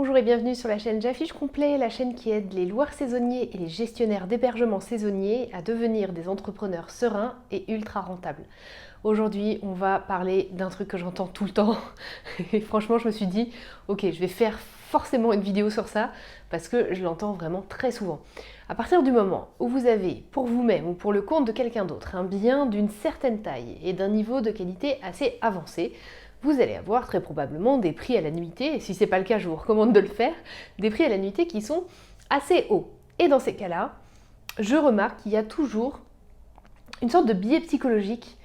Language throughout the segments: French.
Bonjour et bienvenue sur la chaîne J'affiche complet, la chaîne qui aide les loueurs saisonniers et les gestionnaires d'hébergements saisonniers à devenir des entrepreneurs sereins et ultra rentables. Aujourd'hui, on va parler d'un truc que j'entends tout le temps et franchement, je me suis dit, ok, je vais faire forcément une vidéo sur ça parce que je l'entends vraiment très souvent. À partir du moment où vous avez pour vous-même ou pour le compte de quelqu'un d'autre un bien d'une certaine taille et d'un niveau de qualité assez avancé, vous allez avoir très probablement des prix à la nuitée, et si ce n'est pas le cas, je vous recommande de le faire, des prix à la nuitée qui sont assez hauts. Et dans ces cas-là, je remarque qu'il y a toujours une sorte de biais psychologique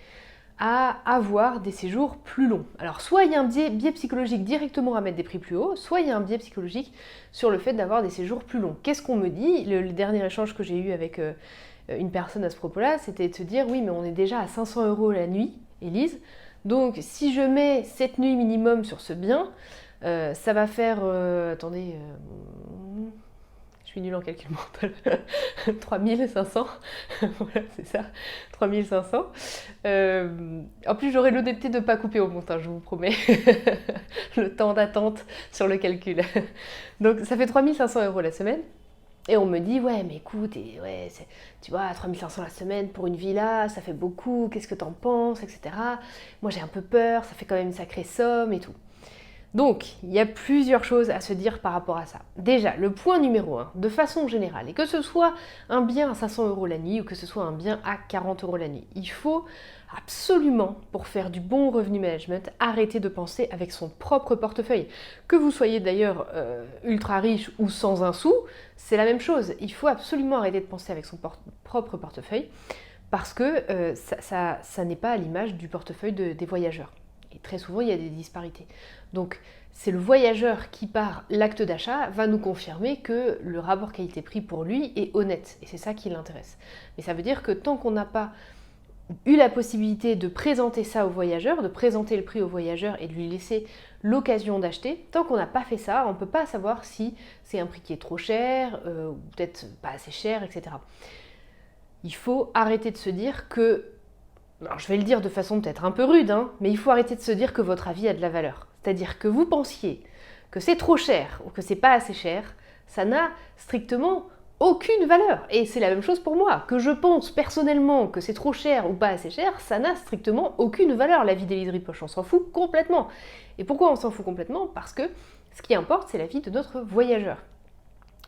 à avoir des séjours plus longs. Alors soit il y a un biais psychologique directement à mettre des prix plus hauts, soit il y a un biais psychologique sur le fait d'avoir des séjours plus longs. Qu'est-ce qu'on me dit ? Le dernier échange que j'ai eu avec une personne à ce propos-là, c'était de se dire oui mais on est déjà à 500 € la nuit, Élise, donc si je mets 7 nuits minimum sur ce bien, ça va faire, attendez, je suis nulle en calcul mental, 3500, voilà c'est ça, 3500. En plus j'aurai l'honnêteté de ne pas couper au montage, je vous promets, le temps d'attente sur le calcul. Donc ça fait 3500 € la semaine. Et on me dit, ouais, mais écoute, ouais, tu vois, 3500 la semaine pour une villa, ça fait beaucoup, qu'est-ce que t'en penses, etc. Moi, j'ai un peu peur, ça fait quand même une sacrée somme et tout. Donc, il y a plusieurs choses à se dire par rapport à ça. Déjà, le point numéro 1, de façon générale, et que ce soit un bien à 500 € la nuit ou que ce soit un bien à 40 € la nuit, il faut absolument, pour faire du bon revenu management, arrêter de penser avec son propre portefeuille. Que vous soyez d'ailleurs ultra riche ou sans un sou, c'est la même chose. Il faut absolument arrêter de penser avec son propre portefeuille parce que ça n'est pas à l'image du portefeuille des voyageurs. Et très souvent, il y a des disparités. Donc, c'est le voyageur qui, par l'acte d'achat, va nous confirmer que le rapport qualité-prix pour lui est honnête. Et c'est ça qui l'intéresse. Mais ça veut dire que tant qu'on n'a pas eu la possibilité de présenter ça au voyageur, de présenter le prix au voyageur et de lui laisser l'occasion d'acheter, tant qu'on n'a pas fait ça, on ne peut pas savoir si c'est un prix qui est trop cher, ou peut-être pas assez cher, etc. Il faut arrêter de se dire que, alors je vais le dire de façon peut-être un peu rude, mais il faut arrêter de se dire que votre avis a de la valeur. C'est-à-dire que vous pensiez que c'est trop cher ou que c'est pas assez cher, ça n'a strictement aucune valeur. Et c'est la même chose pour moi. Que je pense personnellement que c'est trop cher ou pas assez cher, ça n'a strictement aucune valeur. L'avis d'Élise Ripoche, on s'en fout complètement. Et pourquoi on s'en fout complètement ? Parce que ce qui importe, c'est l'avis de notre voyageur.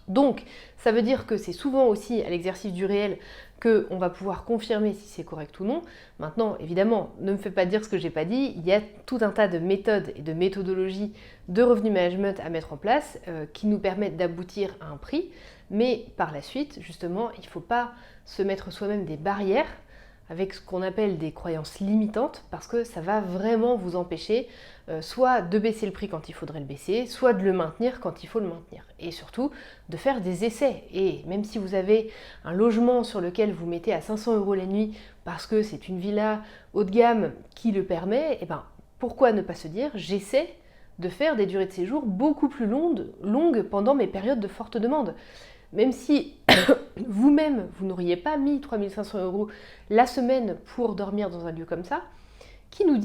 Donc, ça veut dire que c'est souvent aussi à l'exercice du réel qu'on va pouvoir confirmer si c'est correct ou non. Maintenant, évidemment, ne me faites pas dire ce que je n'ai pas dit. Il y a tout un tas de méthodes et de méthodologies de revenu management à mettre en place qui nous permettent d'aboutir à un prix. Mais par la suite, justement, il ne faut pas se mettre soi-même des barrières avec ce qu'on appelle des croyances limitantes, parce que ça va vraiment vous empêcher soit de baisser le prix quand il faudrait le baisser, soit de le maintenir quand il faut le maintenir. Et surtout, de faire des essais. Et même si vous avez un logement sur lequel vous mettez à 500 € la nuit, parce que c'est une villa haut de gamme qui le permet, eh ben, pourquoi ne pas se dire, j'essaie de faire des durées de séjour beaucoup plus longues pendant mes périodes de forte demande. Même si vous-même, vous n'auriez pas mis 3500 € la semaine pour dormir dans un lieu comme ça, qui nous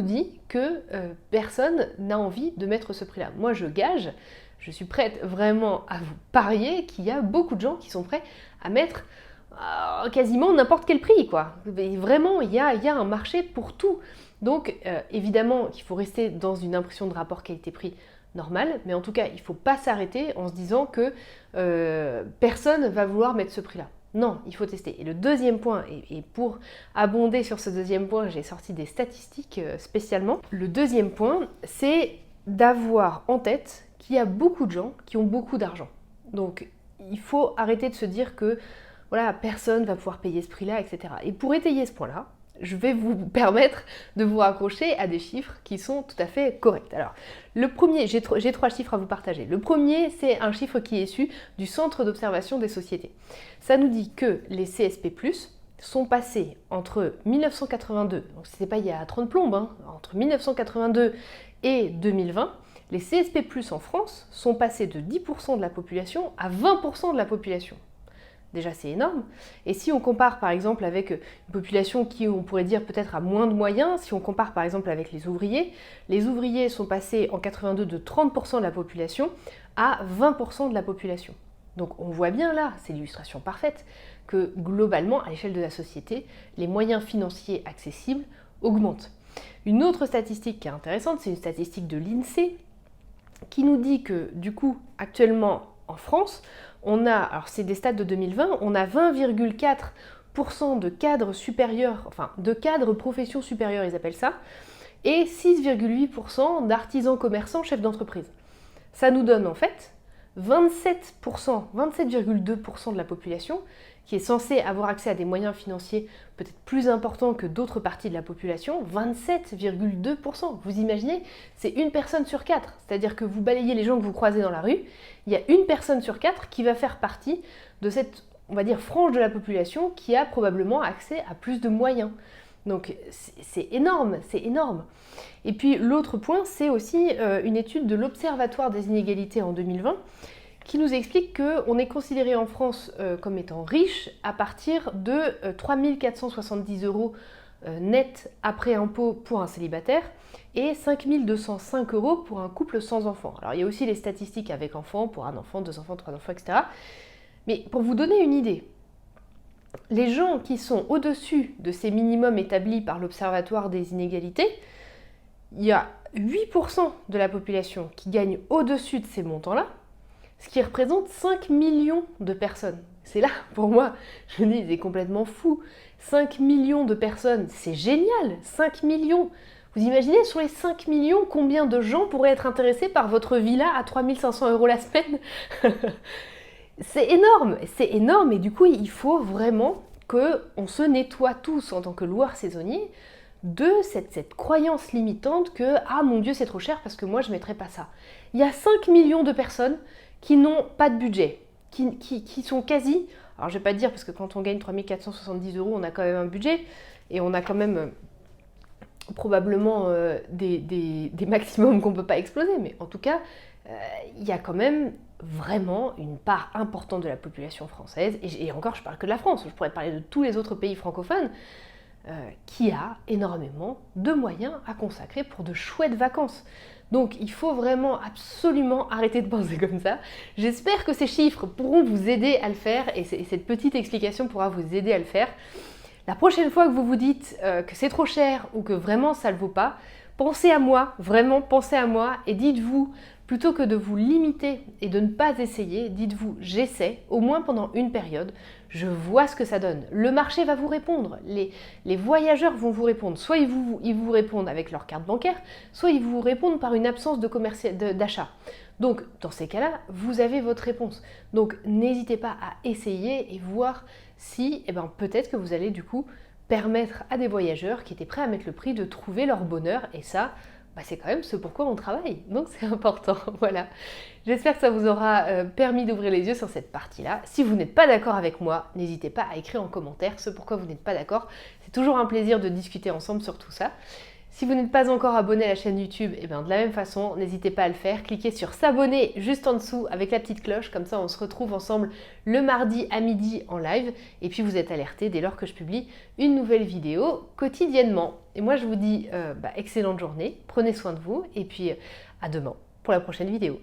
dit que personne n'a envie de mettre ce prix-là ? Moi, je gage, je suis prête vraiment à vous parier qu'il y a beaucoup de gens qui sont prêts à mettre quasiment n'importe quel prix, quoi. Et vraiment, il y a un marché pour tout. Donc, évidemment, qu'il faut rester dans une impression de rapport qualité-prix normal, mais en tout cas, il ne faut pas s'arrêter en se disant que personne ne va vouloir mettre ce prix-là. Non, il faut tester. Et le deuxième point, et pour abonder sur ce deuxième point, j'ai sorti des statistiques spécialement. Le deuxième point, c'est d'avoir en tête qu'il y a beaucoup de gens qui ont beaucoup d'argent. Donc, il faut arrêter de se dire que voilà, personne ne va pouvoir payer ce prix-là, etc. Et pour étayer ce point-là, je vais vous permettre de vous raccrocher à des chiffres qui sont tout à fait corrects. Alors, le premier, j'ai 3 chiffres à vous partager. Le premier, c'est un chiffre qui est issu du Centre d'observation des sociétés. Ça nous dit que les CSP+, sont passés entre 1982, donc c'était pas il y a 30 plombes, entre 1982 et 2020, les CSP+, en France sont passés de 10% de la population à 20% de la population. déjà c'est énorme. Et si on compare par exemple avec une population qui, on pourrait dire peut-être a moins de moyens, si on compare par exemple avec les ouvriers sont passés en 82 de 30% de la population à 20% de la population. Donc on voit bien là, c'est l'illustration parfaite, que globalement, à l'échelle de la société, les moyens financiers accessibles augmentent. Une autre statistique qui est intéressante, c'est une statistique de l'INSEE qui nous dit que du coup, actuellement en France, on a, alors c'est des stats de 2020, on a 20,4% de cadres supérieurs, enfin de cadres professions supérieures, ils appellent ça, et 6,8% d'artisans commerçants chefs d'entreprise. Ça nous donne en fait 27%, 27,2% de la population qui est censée avoir accès à des moyens financiers peut-être plus importants que d'autres parties de la population, 27,2%. Vous imaginez, c'est une personne sur quatre. C'est-à-dire que vous balayez les gens que vous croisez dans la rue, il y a une personne sur quatre qui va faire partie de cette, on va dire, frange de la population qui a probablement accès à plus de moyens. Donc c'est énorme, c'est énorme. Et puis l'autre point, c'est aussi une étude de l'Observatoire des inégalités en 2020 qui nous explique qu'on est considéré en France comme étant riche à partir de 3 470 € net après impôt pour un célibataire et 5 205 € pour un couple sans enfant. Alors il y a aussi les statistiques avec enfants, pour un enfant, deux enfants, trois enfants, etc. Mais pour vous donner une idée, les gens qui sont au-dessus de ces minimums établis par l'Observatoire des inégalités, il y a 8% de la population qui gagne au-dessus de ces montants-là, ce qui représente 5 millions de personnes. C'est là, pour moi, je me dis, c'est complètement fou. 5 millions de personnes, c'est génial, 5 millions. Vous imaginez, sur les 5 millions, combien de gens pourraient être intéressés par votre villa à 3 500 € la semaine? C'est énorme, et du coup, il faut vraiment qu'on se nettoie tous en tant que loueurs saisonniers de cette croyance limitante que « Ah mon Dieu, c'est trop cher parce que moi, je ne mettrai pas ça ». Il y a 5 millions de personnes qui n'ont pas de budget, qui sont quasi... Alors je ne vais pas dire, parce que quand on gagne 3 470 €, on a quand même un budget, et on a quand même probablement des maximums qu'on ne peut pas exploser, mais en tout cas, il y a quand même vraiment une part importante de la population française, et encore je parle que de la France, je pourrais parler de tous les autres pays francophones, qui a énormément de moyens à consacrer pour de chouettes vacances. Donc il faut vraiment absolument arrêter de penser comme ça. J'espère que ces chiffres pourront vous aider à le faire, et cette petite explication pourra vous aider à le faire. La prochaine fois que vous vous dites que c'est trop cher ou que vraiment ça ne le vaut pas, pensez à moi, vraiment pensez à moi, et dites-vous, plutôt que de vous limiter et de ne pas essayer, dites-vous j'essaie, au moins pendant une période, je vois ce que ça donne. Le marché va vous répondre, les voyageurs vont vous répondre, soit ils vous répondent avec leur carte bancaire, soit ils vous répondent par une absence d'achat. Donc dans ces cas-là, vous avez votre réponse. Donc n'hésitez pas à essayer et voir si, peut-être que vous allez du coup permettre à des voyageurs qui étaient prêts à mettre le prix de trouver leur bonheur, et ça, c'est quand même ce pourquoi on travaille, donc c'est important, voilà. J'espère que ça vous aura permis d'ouvrir les yeux sur cette partie-là. Si vous n'êtes pas d'accord avec moi, n'hésitez pas à écrire en commentaire ce pourquoi vous n'êtes pas d'accord. C'est toujours un plaisir de discuter ensemble sur tout ça. Si vous n'êtes pas encore abonné à la chaîne YouTube, de la même façon, n'hésitez pas à le faire. Cliquez sur s'abonner juste en dessous avec la petite cloche, comme ça on se retrouve ensemble le mardi à midi en live. Et puis vous êtes alertés dès lors que je publie une nouvelle vidéo quotidiennement. Et moi je vous dis excellente journée, prenez soin de vous et puis à demain pour la prochaine vidéo.